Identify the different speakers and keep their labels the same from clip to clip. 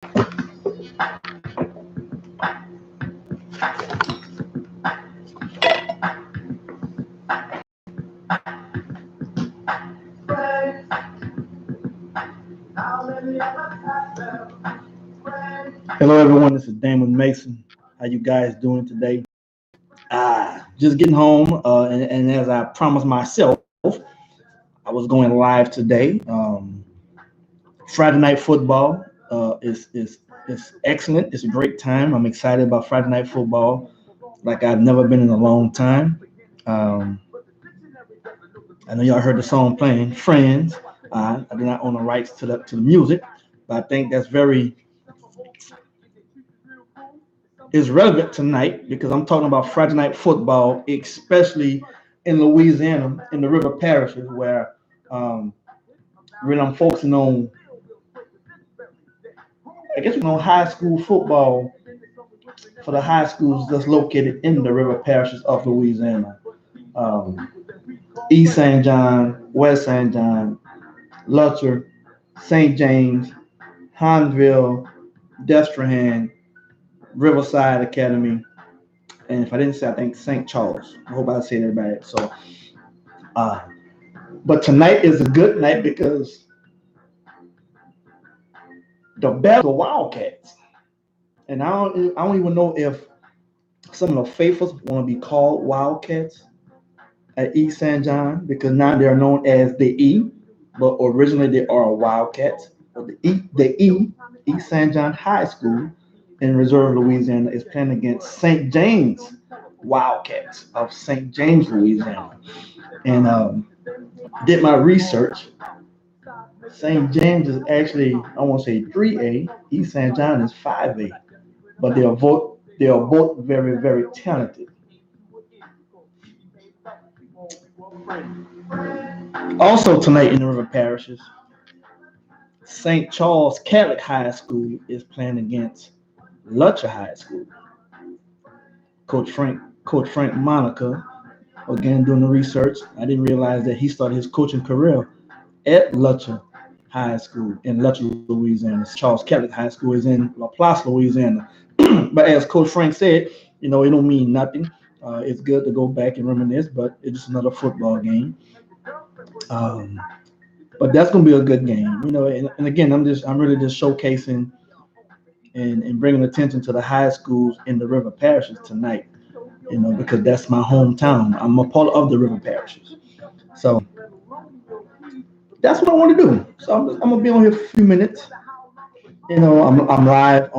Speaker 1: Hello, everyone. This is Damon Mason. How you guys doing today? Just getting home, and as I promised myself, I was going live today. Friday night football is excellent. It's a great time. I'm excited about Friday night football, like I've never been in a long time. Um, I know y'all heard the song playing, "Friends." I do not own the rights to the music, but I think that's very is relevant tonight because I'm talking about Friday night football, especially in Louisiana, in the river parishes where um, really I'm focusing on, I guess, high school football for the high schools that's located in the river parishes of Louisiana. Um, East St. John, West St. John, Lutcher, St. James, Hansville, Destrehan, Riverside Academy, and if I didn't say, I think St. Charles. I hope I said it right. So, uh, but tonight is a good night because the battle of Wildcats, and I don't even know if some of the faithfuls want to be called Wildcats at East St. John because now they are known as the E, but originally they are Wildcats. But the East St. John High School in Reserve, Louisiana, is playing against St. James Wildcats of St. James, Louisiana, and did my research. St. James is actually, I want to say 3A. East St. John is 5A, but they are both very, very talented. Also tonight in the river parishes, St. Charles Catholic High School is playing against Lutcher High School. Coach Frank Monica, again doing the research. I didn't realize that he started his coaching career at Lutcher High School in Lutcher, Louisiana. Charles Catholic High School is in LaPlace, Louisiana. But as Coach Frank said, it don't mean nothing. It's good to go back and reminisce, but it's just another football game. Um, but that's gonna be a good game, and again, I'm really just showcasing and bringing attention to the high schools in the river parishes tonight, because that's my hometown. I'm a part of the river parishes, so that's what I want to do. So I'm gonna be on here for a few minutes. I'm live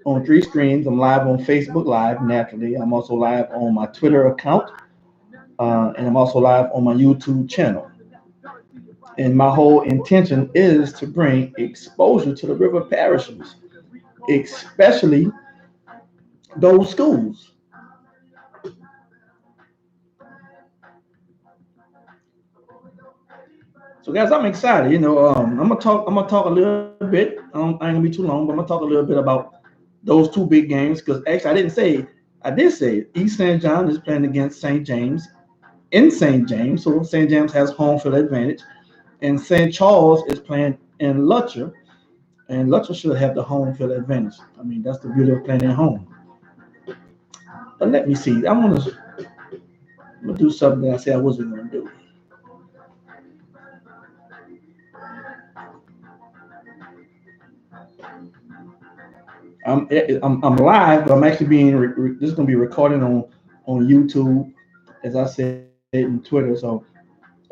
Speaker 1: on three screens. I'm live on Facebook Live naturally. I'm also live on my Twitter account, and I'm also live on my YouTube channel. And my whole intention is to bring exposure to the river parishes, especially those schools. So, guys, I'm excited. I'm gonna talk a little bit. I ain't gonna be too long, but I'm gonna talk a little bit about those two big games because actually I didn't say it. I did say it. East St. John is playing against St. James in St. James, so St. James has home field advantage, and St. Charles is playing in Lutcher, and Lutcher should have the home field advantage. I mean, that's the beauty of playing at home. But let me see. I'm gonna do something that I said I wasn't gonna do. I'm live, but I'm actually this is gonna be recorded on YouTube, as I said in Twitter. So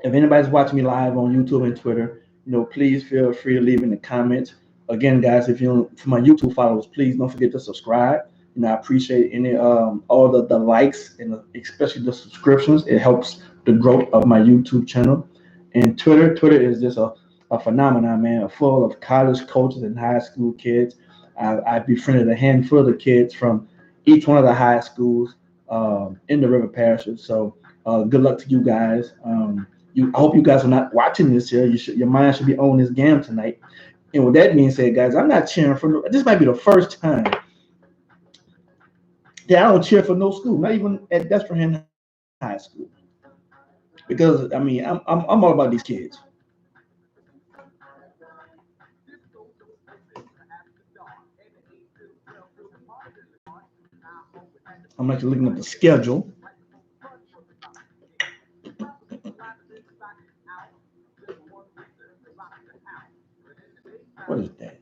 Speaker 1: if anybody's watching me live on YouTube and Twitter, please feel free to leave in the comments. Again, guys, if you for my YouTube followers, please don't forget to subscribe. I appreciate any all the likes and especially the subscriptions. It helps the growth of my YouTube channel. And Twitter is just a phenomenon, man, full of college coaches and high school kids. I befriended a handful of the kids from each one of the high schools in the river parishes. So good luck to you guys. I hope you guys are not watching this here. Your mind should be on this game tonight. And with that being said, guys, I'm not cheering for this. Might be the first time that I don't cheer for no school, not even at Destrehan High School, because I mean I'm all about these kids. I'm actually looking at the schedule. What is that?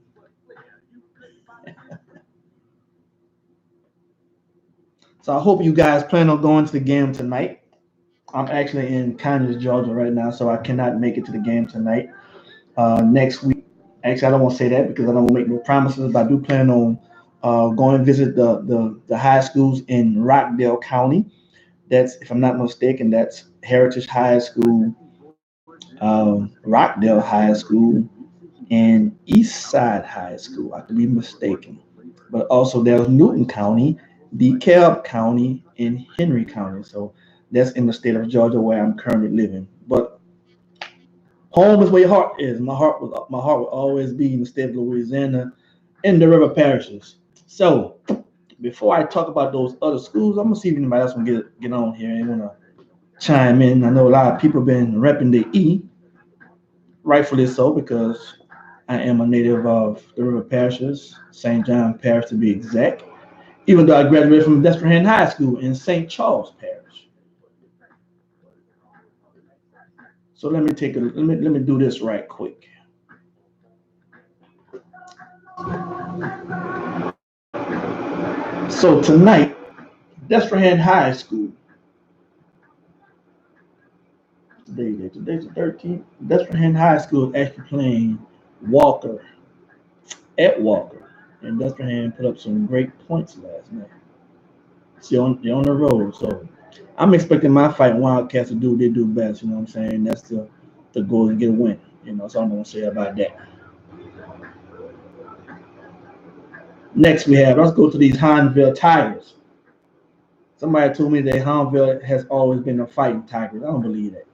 Speaker 1: So I hope you guys plan on going to the game tonight. I'm actually in Conyers, Georgia right now, so I cannot make it to the game tonight. Next week, actually, I don't want to say that because I don't want to make no promises, but I do plan on going to visit the high schools in Rockdale County. That's, if I'm not mistaken, that's Heritage High School, Rockdale High School, and Eastside High School. I could be mistaken. But also there's Newton County, DeKalb County, and Henry County. So that's in the state of Georgia where I'm currently living. But home is where your heart is. My heart will always be in the state of Louisiana in the river parishes. So before I talk about those other schools, I'm gonna see if anybody else want to get on here and wanna chime in. I know a lot of people been repping the E, rightfully so, because I am a native of the river parishes, St. John Parish to be exact. Even though I graduated from Desperate High School in St. Charles Parish. So let me do this right quick. So tonight, Desperate High School. Today's the 13th. Desperate High School is actually playing Walker at Walker. And Desperate put up some great points last night. So they're on the road. So I'm expecting my fight Wildcats to do what they do best. You know what I'm saying? That's the goal to get a win. That's all I'm gonna say about that. Next we have, let's go to these Hinesville Tigers. Somebody told me that Hinesville has always been a fighting Tigers. I don't believe that.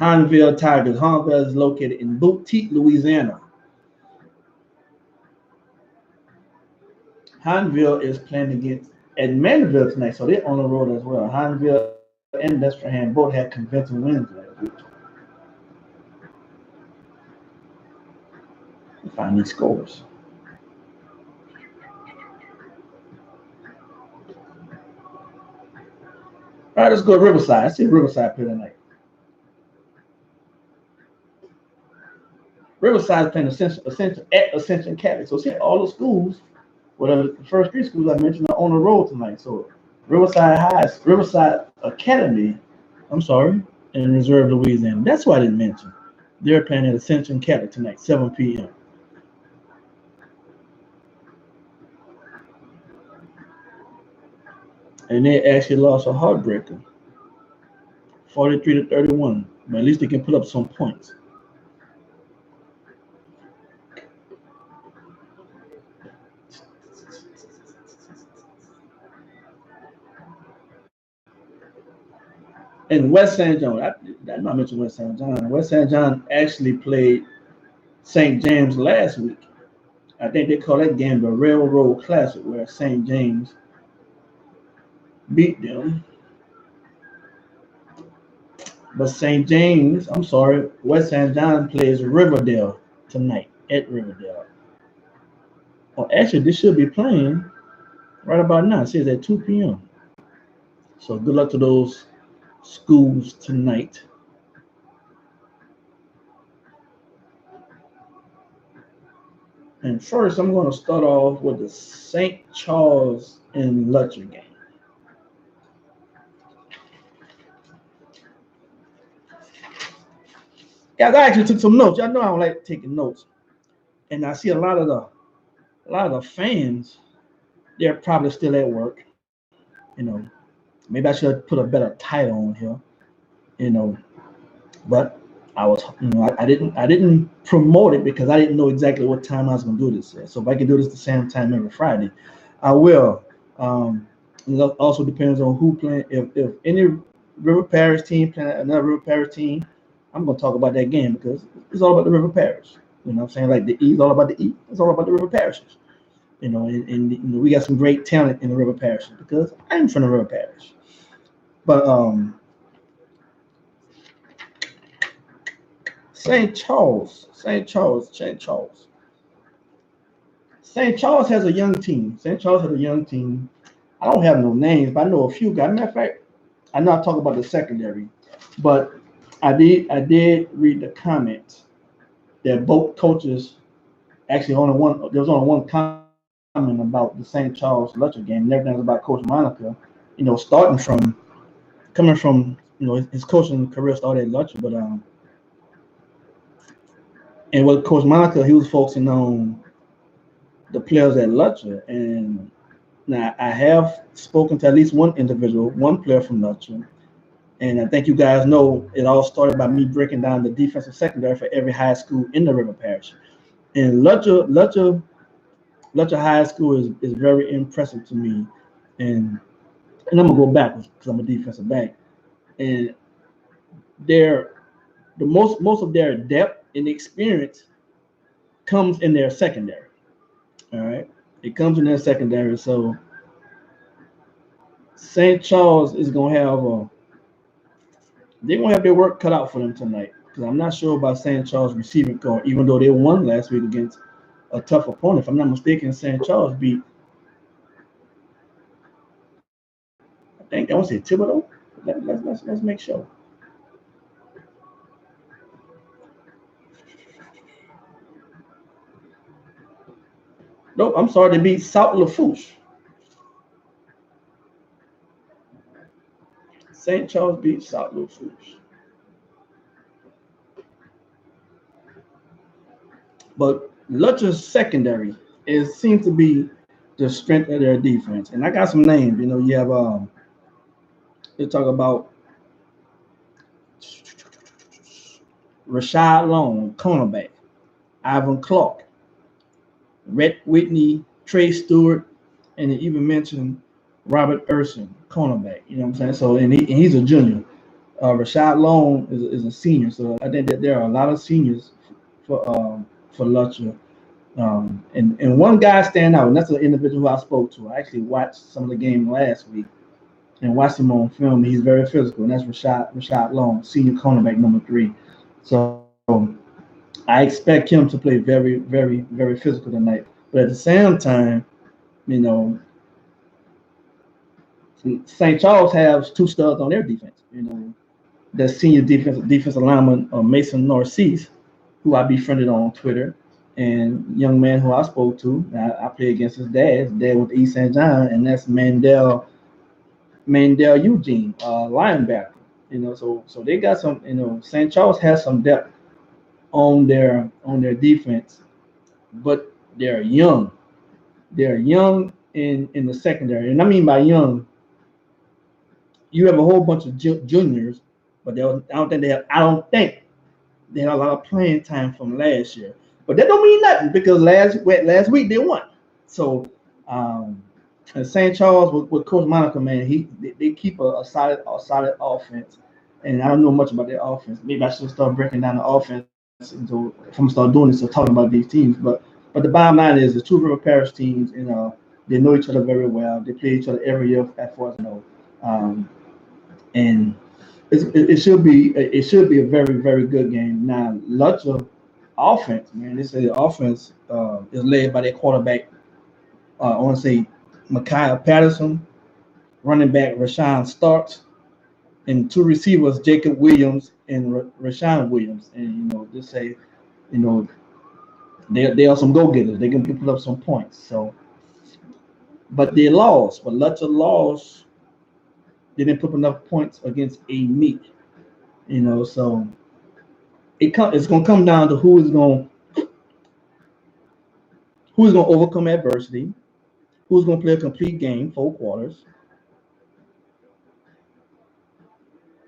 Speaker 1: Hinesville Tigers. Hinesville is located in Boutique, Louisiana. Hinesville is playing against at Mandeville tonight, so they're on the road as well. Hinesville and Desperate both had convincing wins last week. Find these scores. All right, let's go to Riverside. I see Riverside play tonight. Riverside is playing Ascension Catholic. So see, all the schools, whatever the first three schools I mentioned, are on the road tonight. So Riverside Academy, I'm sorry, in Reserve, Louisiana. That's what I didn't mention. They're playing at Ascension Catholic tonight, 7 p.m. And they actually lost a heartbreaker, 43-31. But at least they can put up some points. And West St. John, I not mention West St. John. West St. John actually played St. James last week. I think they call that game the Railroad Classic, where St. James beat them. But St. James, I'm sorry, West St. John plays Riverdale tonight at Riverdale. Well, actually, this should be playing right about now. It says at 2 p.m. So good luck to those schools tonight. And first, I'm going to start off with the St. Charles and Lutcher game. Guys, I actually took some notes. Y'all know I don't like taking notes, and I see a lot of the fans. They're probably still at work. Maybe I should put a better title on here. You know, but I was, I didn't promote it because I didn't know exactly what time I was going to do this. So if I can do this the same time every Friday, I will. It also depends on who playing. If any River Parish team playing another River Parish team, I'm going to talk about that game because it's all about the River Parish. You know what I'm saying? Like the E is all about the E. It's all about the River Parishes. And we got some great talent in the River Parishes because I'm from the River Parish. But St. Charles. St. Charles has a young team. St. Charles has a young team. I don't have no names, but I know a few guys. Matter of fact, I know I talk about the secondary, but I did read the comments that both coaches actually only one. There was only one comment about the St. Charles Lutcher game, and everything was about Coach Monica. Starting from coming from his coaching career started at Lutcher, but and with Coach Monica, he was focusing on the players at Lutcher, and now I have spoken to at least one individual, one player from Lutcher. And I think you guys know it all started by me breaking down the defensive secondary for every high school in the River Parish. And Lutcher High School is very impressive to me. And and I'm gonna go backwards because I'm a defensive back. And their the most of their depth and experience comes in their secondary. All right, it comes in their secondary. So St. Charles is gonna have they're gonna have their work cut out for them tonight. Because I'm not sure about St. Charles receiving core, even though they won last week against a tough opponent. If I'm not mistaken, St. Charles beat I think I want to say Thibodeau. Let's make sure. Nope, I'm sorry, they beat South Lafourche. St. Charles beat South Lafourche. But Lutcher's secondary seems to be the strength of their defense. And I got some names. You have they talk about Rashad Long, cornerback, Ivan Clark, Rhett Whitney, Trey Stewart, and they even mentioned Robert Urson, cornerback. You know what I'm saying? So and he's a junior. Rashad Long is a senior. So I think that there are a lot of seniors for Lutcher. And one guy stand out, and that's an individual who I spoke to. I actually watched some of the game last week and watched him on film. He's very physical, and that's Rashad Long, senior cornerback number 3. So I expect him to play very, very, very physical tonight. But at the same time, you know, St. Charles has 2 studs on their defense. The senior defensive lineman Mason Narcisse, who I befriended on Twitter, and young man who I spoke to. I play against his dad. His dad with East St. John, and that's Mandel Eugene, linebacker. So they got some. St. Charles has some depth on their defense, but they're young. They're young in the secondary, and I mean by young, you have a whole bunch of juniors, but I don't think they had a lot of playing time from last year. But that don't mean nothing because last week they won. So and St. Charles with Coach Monica, man, they keep a solid offense. And I don't know much about their offense. Maybe I should start breaking down the offense if I'm start doing this or talking about these teams. But the bottom line is the two River Parish teams, they know each other very well. They play each other every year, as far as I know. And it should be a very, very good game. Now, Lutcher offense, man, they say the offense is led by their quarterback. I want to say Micaiah Patterson, running back Rashawn Starks, and 2 receivers Jacob Williams and Rashawn Williams. And just say, you know, they are some go getters. They can put up some points. So, but they lost. But Lutcher lost. They didn't put enough points against a meet. So it's gonna come down to who's gonna overcome adversity, who's gonna play a complete game, 4 quarters,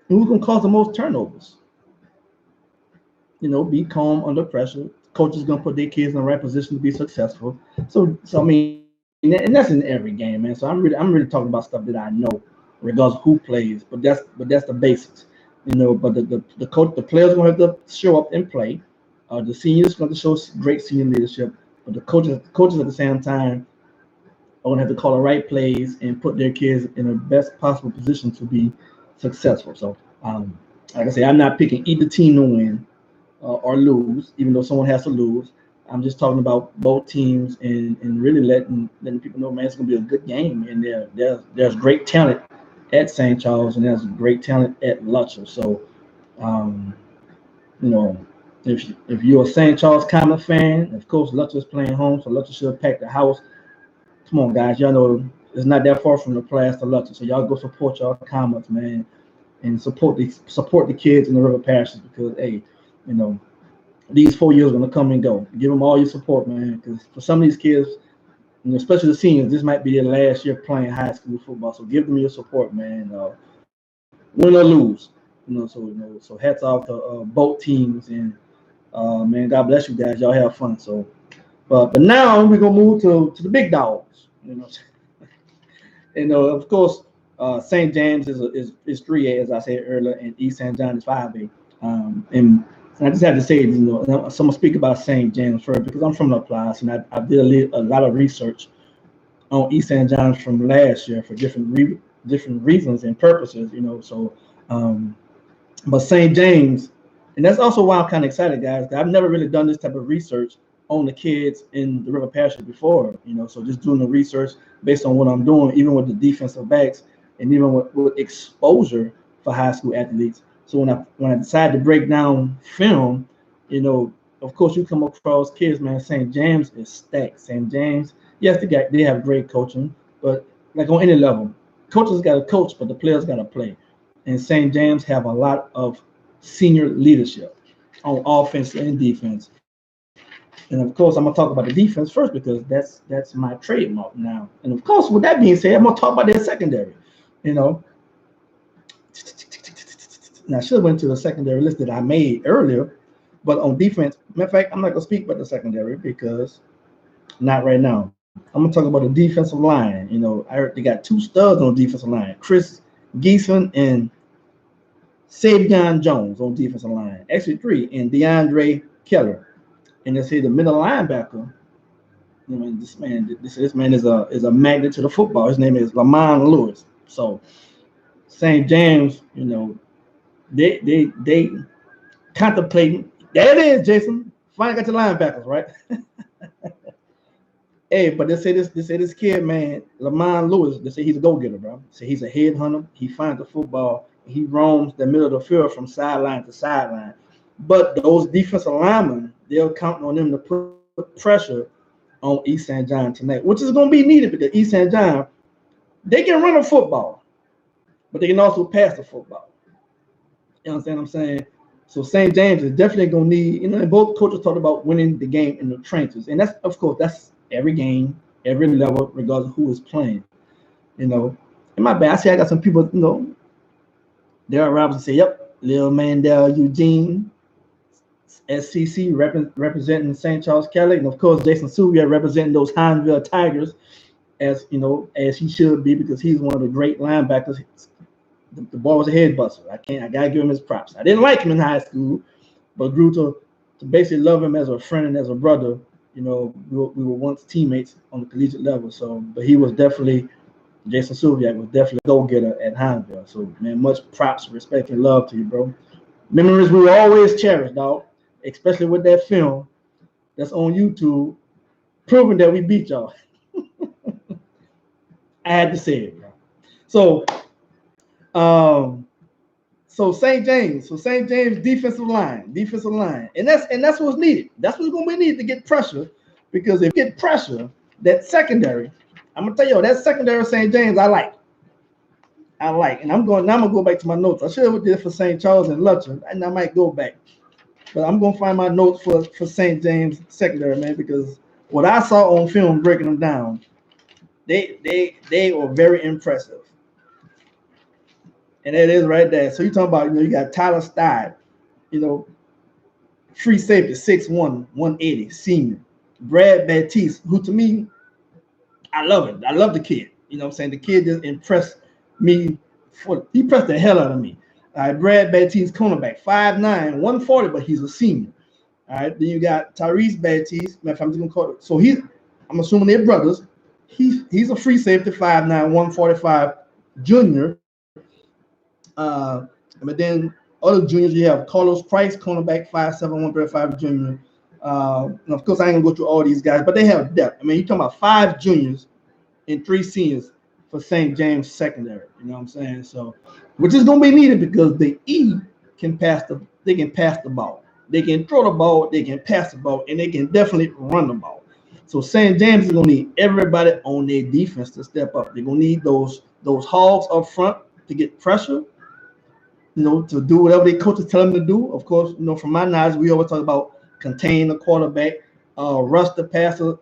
Speaker 1: and who's gonna cause the most turnovers. Be calm under pressure. Coach is gonna put their kids in the right position to be successful. So I mean, and that's in every game, man. So I'm really talking about stuff that I know, regardless of who plays. But that's the basics. But the coach, the players gonna have to show up and play. The seniors going to show great senior leadership, but the coaches at the same time are going to have to call the right plays and put their kids in the best possible position to be successful. So, like I say, I'm not picking either team to win or lose, even though someone has to lose. I'm just talking about both teams and really letting people know, man, it's gonna be a good game. And there's great talent at St. Charles, and there's great talent at Lutcher. So, um, you know, if you're a St. Charles Common fan, of course Lutcher's playing home, so Lutcher should pack the house. Come on, guys, y'all know it's not that far from the class to Lutcher, so y'all go support y'all Comets, man, and support the kids in the River Parishes because, hey, you know, these 4 years are gonna come and go. Give them all your support, man, because for some of these kids, and especially the seniors, this might be their last year playing high school football. So give them your support, man. Win or lose, so hats off to both teams, and man, God bless you guys. Y'all have fun. So, but now we're gonna move to the big dogs. Of course, St. James is 3A, as I said earlier, and East St. John is 5A. And I just have to say, so I'm gonna speak about St. James first because I'm from La Place, and I did a lot of research on East St. John's from last year for different reasons and purposes. So, um, but St. James, and that's also why I'm kind of excited, guys. 'Cause I've never really done this type of research on the kids in the River Parish before. So just doing the research based on what I'm doing, even with the defensive backs, and even with exposure for high school athletes. So when I decided to break down film, of course you come across kids, man. St. James is stacked. St. James, yes, they have great coaching, but like on any level, coaches got to coach, but the players got to play. And St. James have a lot of senior leadership on offense and defense. And of course, I'm gonna talk about the defense first because that's my trademark now. And of course, with that being said, I'm gonna talk about their secondary. You know, Now I should have went to the secondary list that I made earlier, but on defense, matter of fact, I'm not gonna speak about the secondary because not right now. I'm gonna talk about the defensive line. I heard they got two studs on the defensive line, Chris Geeson and Savion Jones on defensive line. Actually three, and DeAndre Keller. And they say the middle linebacker. This man is a magnet to the football. His name is Lamont Lewis. So St. James, they contemplating. There it is, Jason. Finally got the linebackers, right? Hey, but they say this kid, man, Lamont Lewis, they say he's a go-getter, bro. Say he's a headhunter. He finds the football. He roams the middle of the field from sideline to sideline. But those defensive linemen, they're counting on them to put pressure on East St. John tonight, which is going to be needed because East St. John, they can run a football, but they can also pass the football. You understand what I'm saying? So St. James is definitely going to need, and both coaches talked about winning the game in the trenches. And that's, of course, that's every game, every level, regardless of who is playing. In my bad, I see I got some people, Daryl Robinson say, yep, Lil Mandel Eugene, SCC representing St. Charles Catholic, and of course Jason Suvia representing those Hinesville Tigers, as he should be because he's one of the great linebackers. The boy was a head buster. I gotta give him his props. I didn't like him in high school, but grew to basically love him as a friend and as a brother. We were once teammates on the collegiate level. So, but he was definitely Jason Suviak was definitely a go-getter at Hinesville. So, man, much props, respect, and love to you, bro. Memories we will always cherish, dog. Especially with that film that's on YouTube, proving that we beat y'all. I had to say it, bro. So, St. James, defensive line, and that's what's needed. That's what's going to be needed to get pressure, because if you get pressure, that secondary, I'm gonna tell you, that secondary St. James, I like, and I'm gonna go back to my notes. I should have did for St. Charles and Lutcher, and I might go back, but I'm gonna find my notes for St. James secondary, man, because what I saw on film breaking them down, they were very impressive. And that is right there. So you talking about, you got Tyler Stein, free safety, 6'1", 180, senior. Brad Baptiste, who to me, I love it. I love the kid. You know what I'm saying? The kid just impressed me. He impressed the hell out of me. All right, Brad Baptiste, cornerback, 5'9", 140, but he's a senior. All right, then you got Tyrese Baptiste. I'm just gonna call it. So I'm assuming they're brothers. He's a free safety, 5'9", 145, junior. But then other juniors, you have Carlos Price, cornerback, 5'7", 135, junior. And of course, I ain't gonna go through all these guys, but they have depth. I mean, you're talking about 5 juniors and 3 seniors for St. James Secondary. You know what I'm saying? So, which is gonna be needed because the E they can pass the ball, they can throw the ball, they can pass the ball, and they can definitely run the ball. So St. James is gonna need everybody on their defense to step up. They're gonna need those hogs up front to get pressure, to do whatever the coaches tell them to do. Of course, from my knowledge, we always talk about contain the quarterback, rush the passer,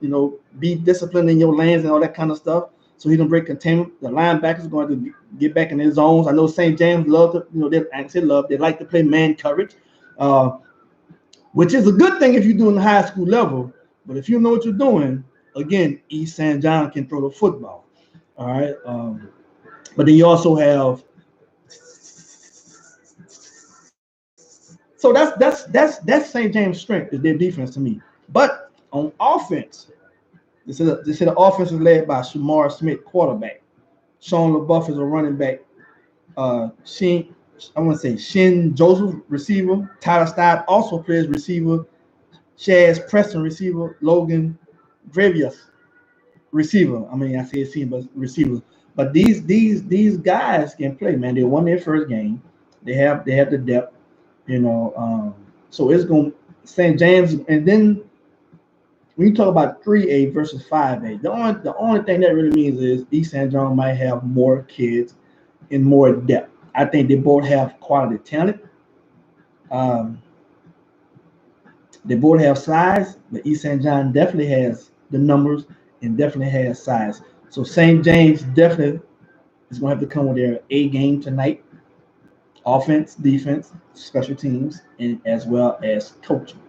Speaker 1: be disciplined in your lanes and all that kind of stuff. So he don't break containment. The linebackers are going to get back in their zones. I know St. James love to, they like to play man coverage, uh, which is a good thing if you're doing the high school level. But if you know what you're doing, again, East St. John can throw the football. All right. But then you also have. So that's St. James' strength is their defense to me. But on offense, this is the offense is led by Shamar Smith, quarterback. Sean LaBeouf is a running back. Shin Joseph, receiver. Tyler Stipe also plays receiver. Shaz Preston, receiver. Logan Gravius, receiver. I mean, I say senior, but receiver. But these guys can play, man. They won their first game. They have the depth. So it's going St. James, and then when you talk about 3A versus 5A, the only thing that really means is East St. John might have more kids and more depth. I think they both have quality talent. Um, they both have size, but East St. John definitely has the numbers and definitely has size. So St. James definitely is going to have to come with their A game tonight. Offense, defense, special teams, and as well as coaching.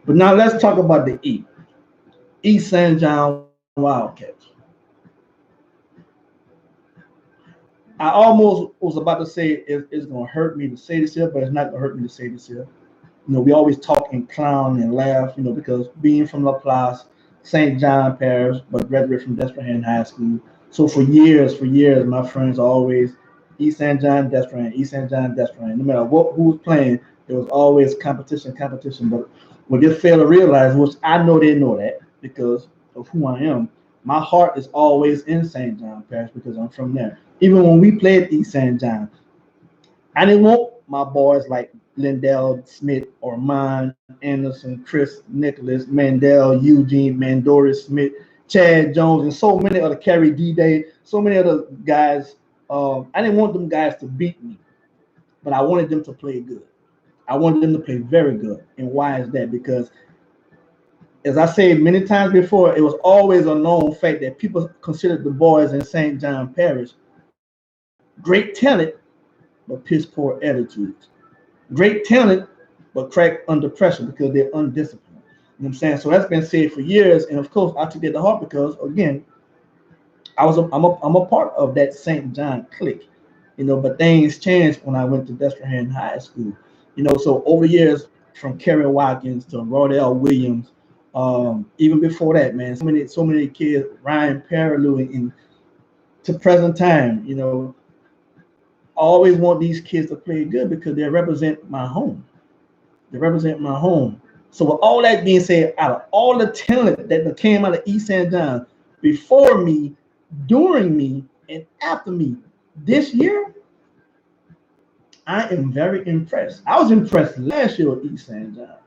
Speaker 1: But now let's talk about the E. East St. John Wildcats. I almost was about to say it's going to hurt me to say this here, but it's not going to hurt me to say this here. We always talk and clown and laugh, because being from LaPlace, St. John Parish, but graduated from Desperate High School. So for years, my friends always East St. John, Desperate, East St. John, Desperate. No matter who was playing, there was always competition. But what they fail to realize, which I know they know that because of who I am, my heart is always in St. John Parish because I'm from there. Even when we played East St. John, I didn't want my boys like Lindell Smith, Ormond, Anderson, Chris Nicholas, Mandel, Eugene, Mandoris Smith, Chad Jones, and so many other Kerry D-Day, so many other guys. I didn't want them guys to beat me, but I wanted them to play good. I wanted them to play very good. And why is that? Because as I said many times before, it was always a known fact that people considered the boys in St. John Parish great talent, but piss poor attitudes. Great talent, but crack under pressure because they're undisciplined. You know what I'm saying? So that's been said for years. And of course, I took that to heart because, again, I'm a part of that St. John clique. But things changed when I went to Desperate High School. So over years, from Kerry Watkins to Rodell Williams, even before that, man, so many kids, Ryan Perilou, and to present time, I always want these kids to play good because they represent my home. They represent my home. So with all that being said, out of all the talent that came out of East St. John before me, during me, and after me, this year, I am very impressed. I was impressed last year with East St. John.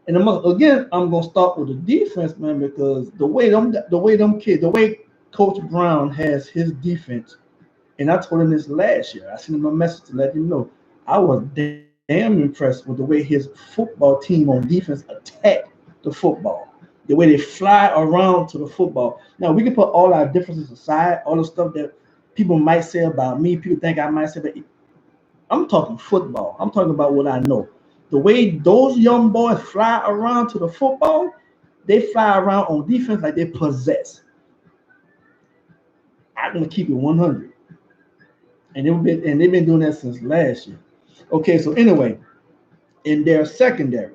Speaker 1: And I'm gonna start with the defense, man, because the way Coach Brown has his defense, and I told him this last year. I sent him a message to let him know I was damn impressed with the way his football team on defense attacked the football, the way they fly around to the football. Now we can put all our differences aside, all the stuff that people might say about me, people think I might say, but I'm talking football. I'm talking about what I know. The way those young boys fly around to the football, they fly around on defense like they possess. I'm gonna keep it 100, and they've been doing that since last year. Okay, so anyway, in their secondary.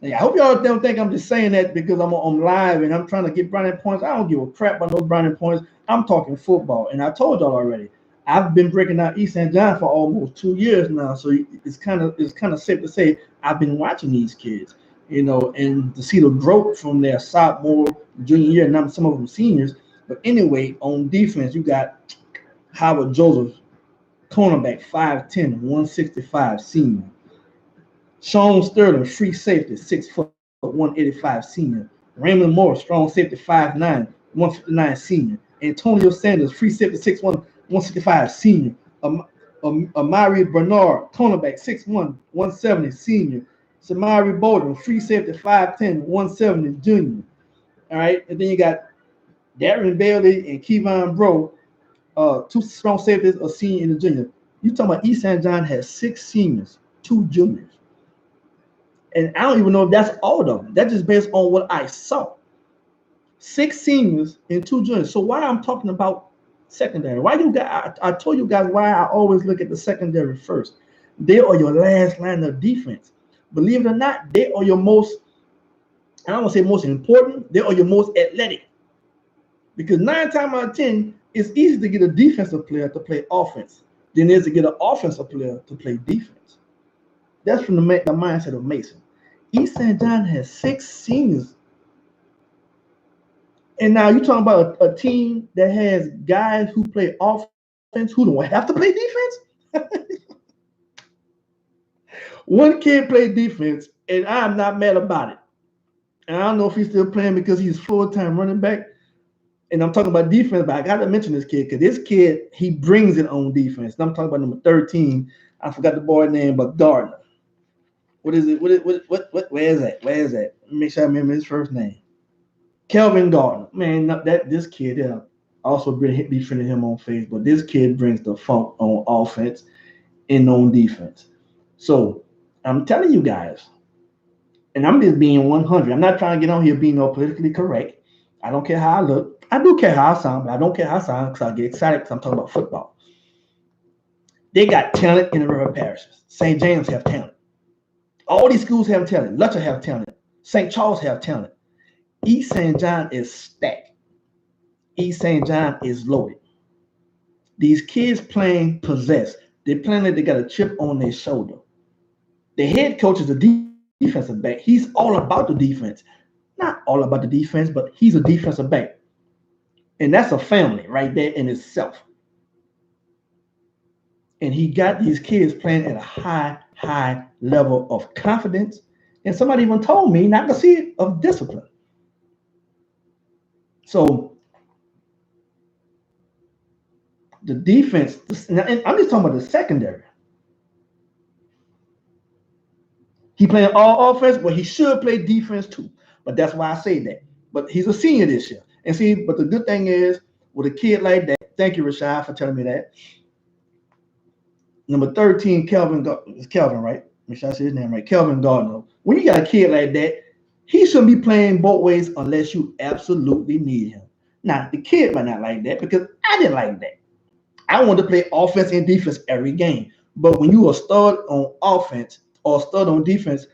Speaker 1: Now, I hope y'all don't think I'm just saying that because I'm live and I'm trying to get brownie points. I don't give a crap about no brownie points. I'm talking football, and I told y'all already. I've been breaking out East St. John for almost 2 years now, so it's kind of safe to say I've been watching these kids, and to see the growth from their sophomore, junior year, and now some of them seniors. But anyway, on defense, you got Howard Joseph, cornerback, 5'10", 165, senior. Sean Sterling, free safety, 6', 185, senior. Raymond Moore, strong safety, 5'9", 159, senior. Antonio Sanders, free safety, 6'1", 165, senior. Amari Bernard, cornerback, 6'1", 170, senior. Samari Bolden, free safety, 5'10", 170, junior. All right, and then you got Darren Bailey and Kevon Bro, two strong safeties, a senior and a junior. You talking about East St. John has 6 seniors, 2 juniors. And I don't even know if that's all of them. That's just based on what I saw. 6 seniors and 2 juniors. So why I'm talking about secondary? Why you guys? I told you guys why I always look at the secondary first. They are your last line of defense. Believe it or not, they are your most. I don't want to say most important. They are your most athletic. Because 9 times out of 10, it's easy to get a defensive player to play offense than it is to get an offensive player to play defense. That's from the mindset of Mason. East St. John has 6 seniors. And now you're talking about a team that has guys who play offense who don't have to play defense? One kid played defense, and I'm not mad about it. And I don't know if he's still playing because he's full-time running back. And I'm talking about defense, but I got to mention this kid because this kid, he brings it on defense. And I'm talking about number 13. I forgot the boy name, but Gardner. What is it? Where is that? Let me make sure I remember his first name. Kelvin Gardner. Man, this kid, also befriended him on Facebook. This kid brings the funk on offense and on defense. So I'm telling you guys, and I'm just being 100. I'm not trying to get on here being no politically correct. I don't care how I look. I do care how I sound, but I don't care how I sound because I get excited because I'm talking about football. They got talent in the river parishes. St. James have talent. All these schools have talent. Lutcher have talent. St. Charles have talent. East St. John is stacked. East St. John is loaded. These kids playing possess. They're playing like they got a chip on their shoulder. The head coach is a defensive back. He's all about the defense. Not all about the defense, but he's a defensive back. And that's a family right there in itself. And he got these kids playing at a high level of confidence. And somebody even told me not to see it of discipline. So the defense, and I'm just talking about the secondary. He playing all offense, but he should play defense too. But that's why I say that. But he's a senior this year. And see, but the good thing is, with a kid like that, thank you, Rashad, for telling me that. Number 13, Kelvin, right? Make sure I say his name right. Kelvin Gardner. When you got a kid like that, he shouldn't be playing both ways unless you absolutely need him. Now, the kid might not like that because I didn't like that. I wanted to play offense and defense every game. But when you are stud on offense or stud on defense,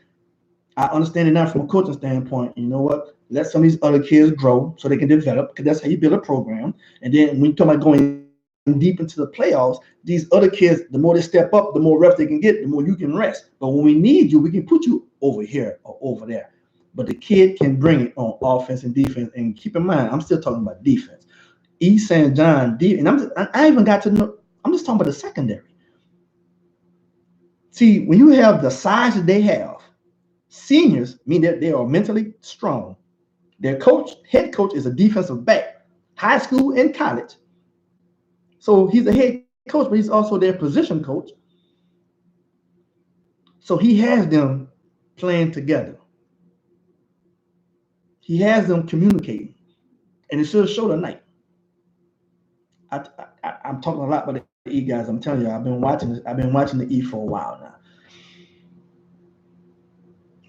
Speaker 1: I understand it now from a coaching standpoint. You know what? Let some of these other kids grow so they can develop, because that's how you build a program. And then when you talk about going deep into the playoffs, these other kids, the more they step up, the more reps they can get, the more you can rest. But when we need you, we can put you over here or over there. But the kid can bring it on offense and defense. And keep in mind, I'm still talking about defense. East St. John, and I even got to know, I'm just talking about the secondary. See, when you have the size that they have, seniors mean that they are mentally strong. Their head coach is a defensive back, high school and college. So he's a head coach, but he's also their position coach. So he has them playing together. He has them communicating, and it should show tonight. I'm talking a lot about the E guys. I'm telling you, I've been watching the E for a while now.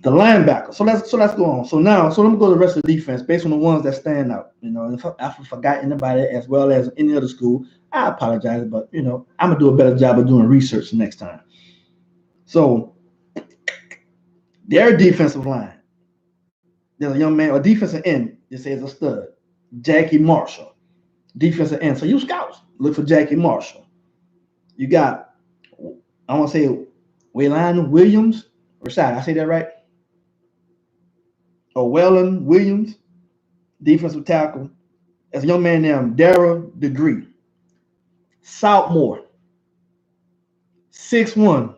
Speaker 1: The linebacker. So let's go on. So let me go to the rest of the defense based on the ones that stand out. And if I forgot anybody as well as any other school, I apologize. But I'm gonna do a better job of doing research next time. So their defensive line. There's a young man, a defensive end. This is a stud, Jackie Marshall, defensive end. So you scouts look for Jackie Marshall. You got, I want to say, Waylon Williams. Rashad, I say that right? Or Waylon Williams, defensive tackle. As a young man named Dara Degree. Southmore, 6'1",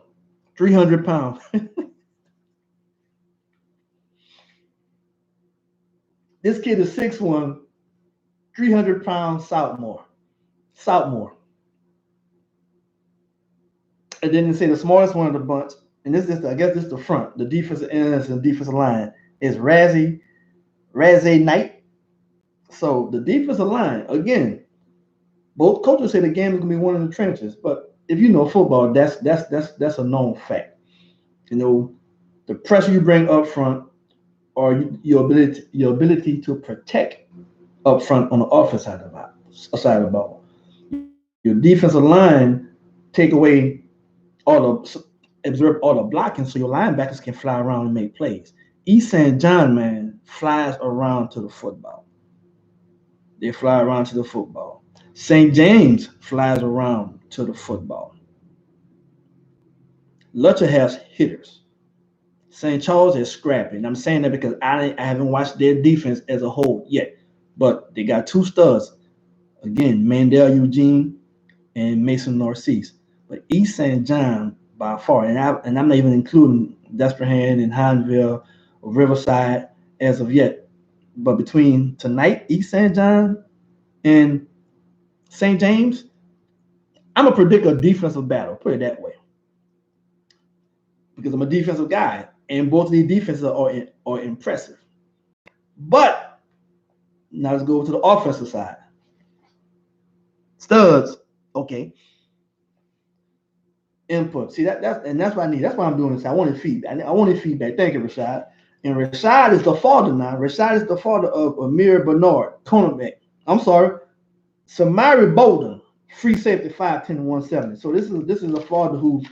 Speaker 1: 300 pounds. This kid is 6'1", 300 pounds, Southmore. Southmore. And then they say the smallest one of the bunch, and this is, I guess this is the front, the defensive ends and defensive line, is Razzie Knight. So the defensive line, again, both coaches say the game is gonna be won in the trenches, but if you know football, that's a known fact. You know, the pressure you bring up front, or your ability to protect up front on the offense side of the ball. Your defensive line take away absorb all the blocking, so your linebackers can fly around and make plays. East St. John, man, flies around to the football. They fly around to the football. St. James flies around to the football. Lutcher has hitters. St. Charles is scrappy. And I'm saying that because I haven't watched their defense as a whole yet. But they got two studs. Again, Mandel Eugene and Mason Narcisse. But East St. John, by far, and I'm not even including Desperahan and Hineville or Riverside as of yet. But between tonight, East St. John and St. James, I'm going to predict a defensive battle, put it that way. Because I'm a defensive guy, and both of these defenses are impressive. But now let's go to the offensive side. Studs, okay. Input. See that's what I need. That's why I'm doing this. I wanted feedback. I wanted feedback. Thank you, Rashad. And Rashad is the father now. Rashad is the father of Amir Bernard, cornerback. I'm sorry, Samari Bolden, free safety, 5'10" and 170. So this is a father who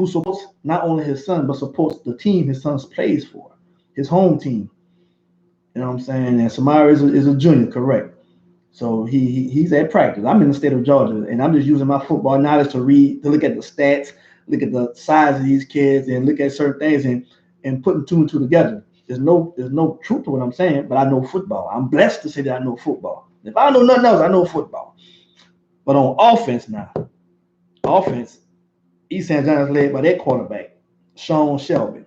Speaker 1: supports not only his son but supports the team his son plays for, his home team. You know what I'm saying? And Samari is a junior, correct? So he's at practice. I'm in the state of Georgia, and I'm just using my football knowledge to look at the stats, look at the size of these kids, and look at certain things and putting two and two together. There's no truth to what I'm saying, but I know football. I'm blessed to say that I know football. If I know nothing else, I know football. But on offense now, East St. John is led by their quarterback, Sean Shelby.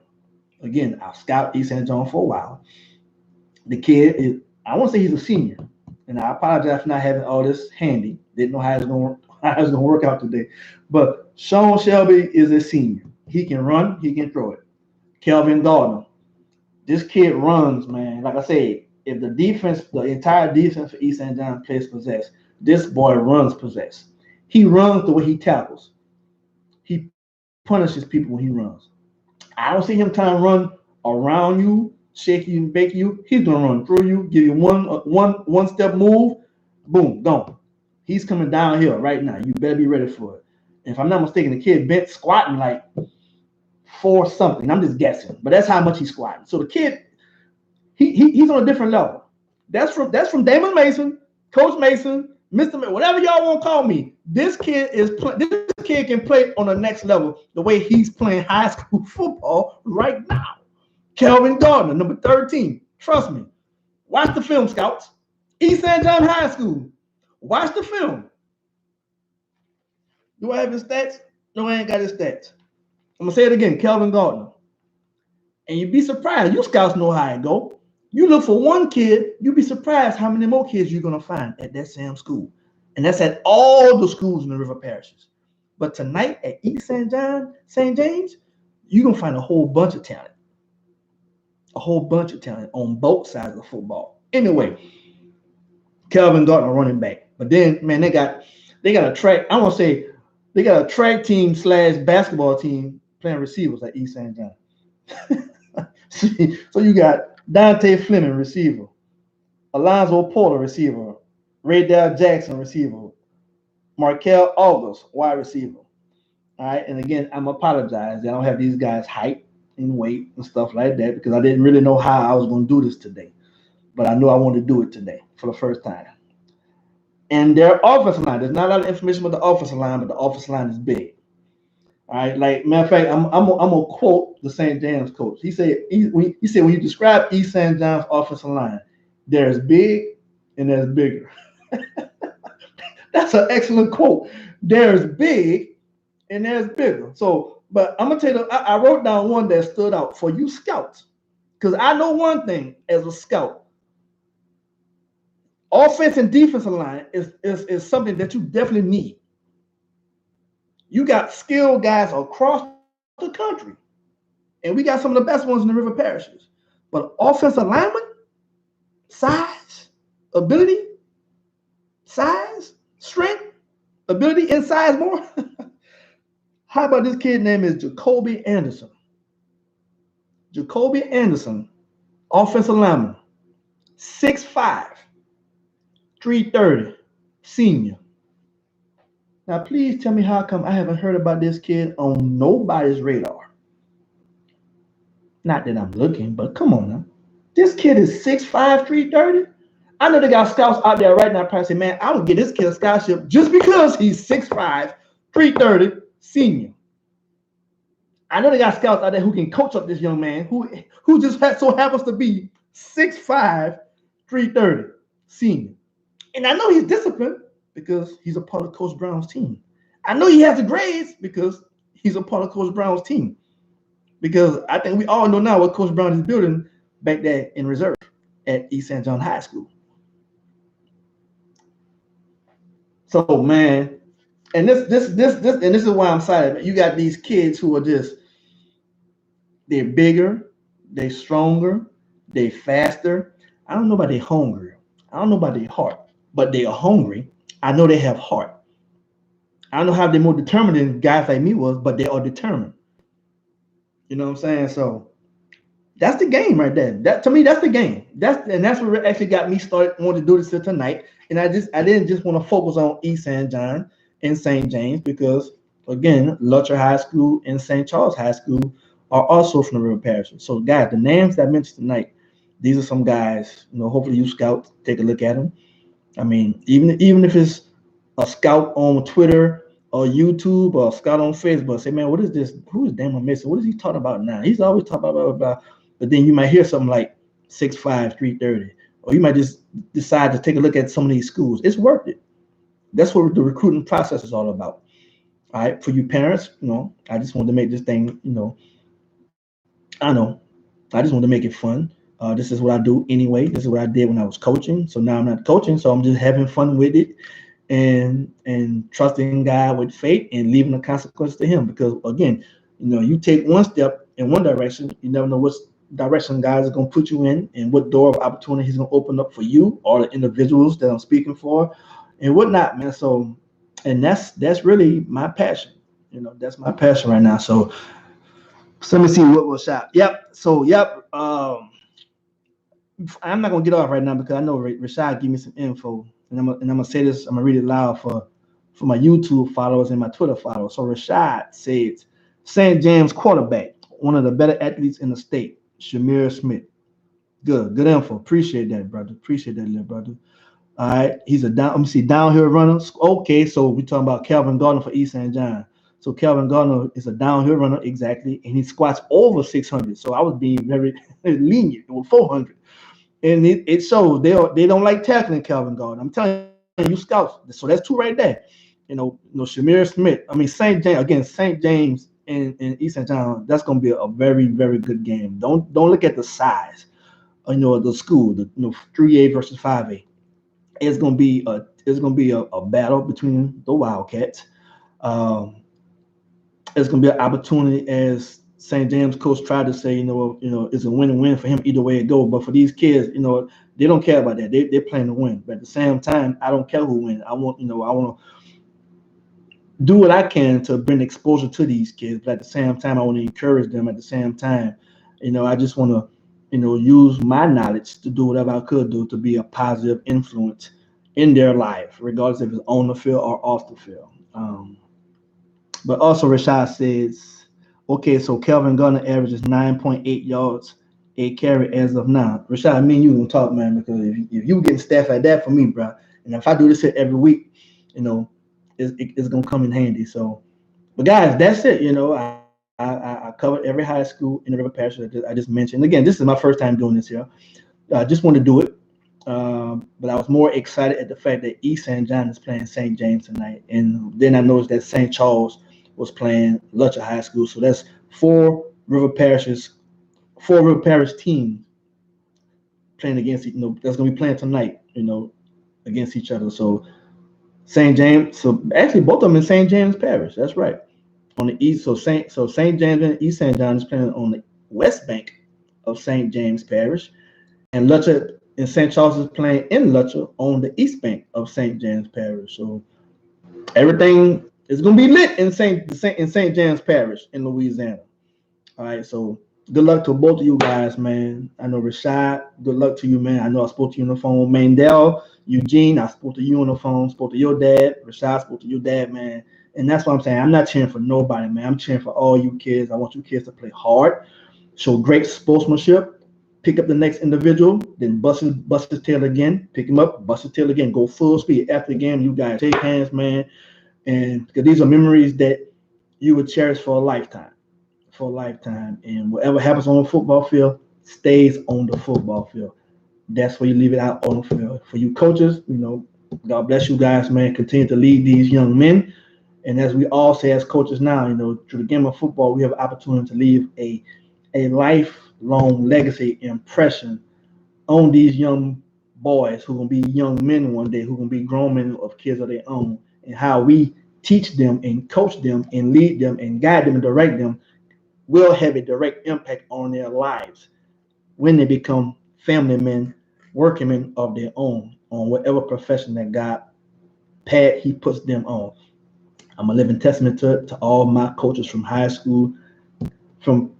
Speaker 1: Again, I've scouted East St. John for a while. The kid is, I want to say he's a senior. And I apologize for not having all this handy. Didn't know how it's going to work out today. But Sean Shelby is a senior. He can run. He can throw it. Kelvin Gardner. This kid runs, man. Like I said, if the entire defense for East St. John plays possess, this boy runs possess. He runs the way he tackles. He punishes people when he runs. I don't see him trying to run around you, shake you and bake you. He's gonna run through you, give you one step move, boom, gone. He's coming downhill right now. You better be ready for it. And if I'm not mistaken, the kid bent squatting like 4 something. I'm just guessing, but that's how much he's squatting. So the kid, he's on a different level. That's from Damon Mason, Coach Mason, Mr. Mason, whatever y'all want to call me. This kid can play on the next level the way he's playing high school football right now. Kelvin Gardner, number 13. Trust me. Watch the film, scouts. East St. John High School. Watch the film. Do I have his stats? No, I ain't got his stats. I'm going to say it again. Kelvin Gardner. And you'd be surprised. You scouts know how it go. You look for one kid, you'd be surprised how many more kids you're going to find at that same school. And that's at all the schools in the river parishes. But tonight at East St. John, St. James, you're going to find a whole bunch of talent. A whole bunch of talent on both sides of football. Anyway, Kelvin Gardner running back. But then, man, they got a track. I want to say they got a track team / basketball team playing receivers at East St. John. So you got Dante Fleming, receiver. Alonzo Porter, receiver. Ray Dale Jackson, receiver. Markel August, wide receiver. All right, and again, I'm apologize. I don't have these guys' height and weight and stuff like that because I didn't really know how I was going to do this today. But I knew I wanted to do it today for the first time. And their offensive line, there's not a lot of information about the offensive line, but the offensive line is big. All right, like matter of fact, I'm gonna quote the St. James coach. He said when you describe East St. John's offensive line, there's big and there's bigger. That's an excellent quote. There's big and there's bigger. So, but I'm gonna tell you, I wrote down one that stood out for you scouts, because I know one thing as a scout. Offense and defensive line is something that you definitely need. You got skilled guys across the country, and we got some of the best ones in the river parishes. But offensive alignment, size, ability, size, strength, ability, and size more. How about this kid name is Jacoby Anderson? Jacoby Anderson, offensive lineman, 6'5", 330, senior. Now, please tell me how come I haven't heard about this kid on nobody's radar. Not that I'm looking, but come on now. This kid is 6'5", 330. I know they got scouts out there right now probably say, man, I would get this kid a scholarship just because he's 6'5", 330, senior. I know they got scouts out there who can coach up this young man who just so happens to be 6'5", 330, senior. And I know he's disciplined because he's a part of Coach Brown's team. I know he has the grades because he's a part of Coach Brown's team. Because I think we all know now what Coach Brown is building back there in reserve at East St. John High School. So man, and this is why I'm excited. You got these kids who are they're bigger, they're stronger, they're faster. I don't know about their hunger. I don't know about their heart, but they are hungry. I know they have heart. I don't know how they're more determined than guys like me was, but they are determined. You know what I'm saying? So that's the game right there. That to me, that's the game. That's what actually got me started wanting to do this tonight. And I didn't just want to focus on East St. John and St. James because again, Lutcher High School and St. Charles High School are also from the river parish. So guys, the names that I mentioned tonight, these are some guys. Hopefully you scouts take a look at them. I mean, even if it's a scout on Twitter or YouTube or a scout on Facebook, say, man, what is this? Who is Damon Mason? What is he talking about now? He's always talking about blah, blah, blah. But then you might hear something like 6'5", 330. Or you might just decide to take a look at some of these schools. It's worth it. That's what the recruiting process is all about. All right. For you parents, I just wanted to make this thing, I know. I just wanted to make it fun. This is what I do anyway. This is what I did when I was coaching. So now I'm not coaching, so I'm just having fun with it and trusting God with faith and leaving the consequences to him. Because again, you take one step in one direction, you never know what direction God is going to put you in and what door of opportunity he's going to open up for you or the individuals that I'm speaking for and whatnot, man. So, and that's really my passion. That's my passion right now. So let me see what will shop. Yep. So, yep. I'm not gonna get off right now because I know Rashad gave me some info, and I'm gonna say this. I'm gonna read it loud for my YouTube followers and my Twitter followers. So Rashad says, St. James quarterback, one of the better athletes in the state, Shamir Smith. Good info. Appreciate that, brother. Appreciate that, little brother. All right, he's let me see, downhill runner. Okay, so we're talking about Calvin Gardner for East St. John. So Calvin Gardner is a downhill runner, exactly, and he squats over 600. So I was being very lenient with 400. And it shows they don't like tackling Calvin Gardner. I'm telling you, scouts. So that's two right there. Shamir Smith. I mean, St. James again. St. James and East St. John. That's going to be a very, very good game. Don't look at the size. The school. 3A versus 5A. It's going to be a battle between the Wildcats. It's going to be an opportunity as St. James coach tried to say, it's a win-win for him either way it goes. But for these kids, they don't care about that. They're playing to win. But at the same time, I don't care who wins. I want to do what I can to bring exposure to these kids. But at the same time, I want to encourage them. At the same time, I just want to, use my knowledge to do whatever I could do to be a positive influence in their life, regardless if it's on the field or off the field. But also Rashad says, okay, so Calvin Gardner averages 9.8 yards a carry as of now. Rashad, me and you gonna talk, man, because if you getting staff like that for me, bro, And if I do this here every week, you know, it's gonna come in handy. So, but guys, that's it. I covered every high school in the River Parish that I just mentioned. Again, this is my first time doing this here. I just wanted to do it. But I was more excited at the fact that East St. John is playing St. James tonight. And then I noticed that St. Charles was playing Lutcher High School. So that's River Parishes, four River Parish teams playing against, that's going to be playing tonight, against each other. So St. James, so actually both of them in St. James Parish. That's right. On the east, so St. James and East St. John is playing on the west bank of St. James Parish, and Lutcher and St. Charles is playing in Lutcher on the east bank of St. James Parish. So everything is gonna be lit in St. James Parish in Louisiana. All right, so good luck to both of you guys, man. I know Rashad, good luck to you, man. I know I spoke to you on the phone. Mandel, Eugene, I spoke to you on the phone, spoke to your dad. Rashad spoke to your dad, man. And that's what I'm saying. I'm not cheering for nobody, man. I'm cheering for all you kids. I want you kids to play hard, show great sportsmanship, pick up the next individual, then bust his tail again, pick him up, bust his tail again, go full speed. After the game, you guys shake hands, man. And because these are memories that you would cherish for a lifetime. And whatever happens on the football field stays on the football field. That's where you leave it out on the field. For you coaches, God bless you guys, man. Continue to lead these young men. And as we all say as coaches now, through the game of football, we have an opportunity to leave a lifelong legacy impression on these young boys who are gonna be young men one day, who are gonna be grown men of kids of their own, and how we teach them and coach them and lead them and guide them and direct them will have a direct impact on their lives when they become family men, working men of their own, on whatever profession that God path He puts them on. I'm a living testament to all my coaches from high school, from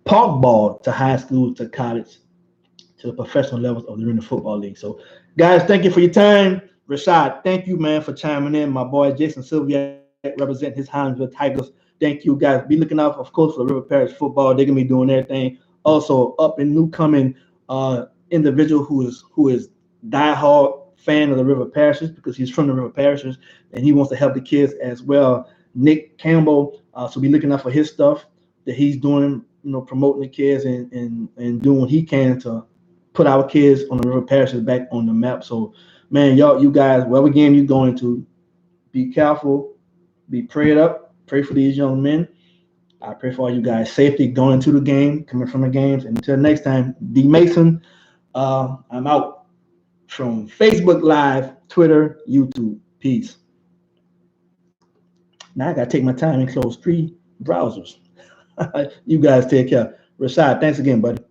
Speaker 1: park ball to high school to college to the professional levels of the Arena Football League. So, guys, thank you for your time. Rashad, thank you, man, for chiming in. My boy Jason Sylviak representing his Hinesville Tigers. Thank you, guys. Be looking out, of course, for the River Parish football. They're gonna be doing everything. Also, up and new coming individual who is diehard fan of the River Parishes because he's from the River Parishes and he wants to help the kids as well. Nick Campbell, so be looking out for his stuff that he's doing, promoting the kids and doing what he can to put our kids on the River Parishes back on the map. So, man, y'all, you guys, whatever game you're going to, be careful, be prayed up, pray for these young men. I pray for all you guys' safety going into the game, coming from the games. And until next time, D Mason, I'm out from Facebook Live, Twitter, YouTube. Peace. Now I got to take my time and close 3 browsers. You guys take care. Rashad, thanks again, buddy.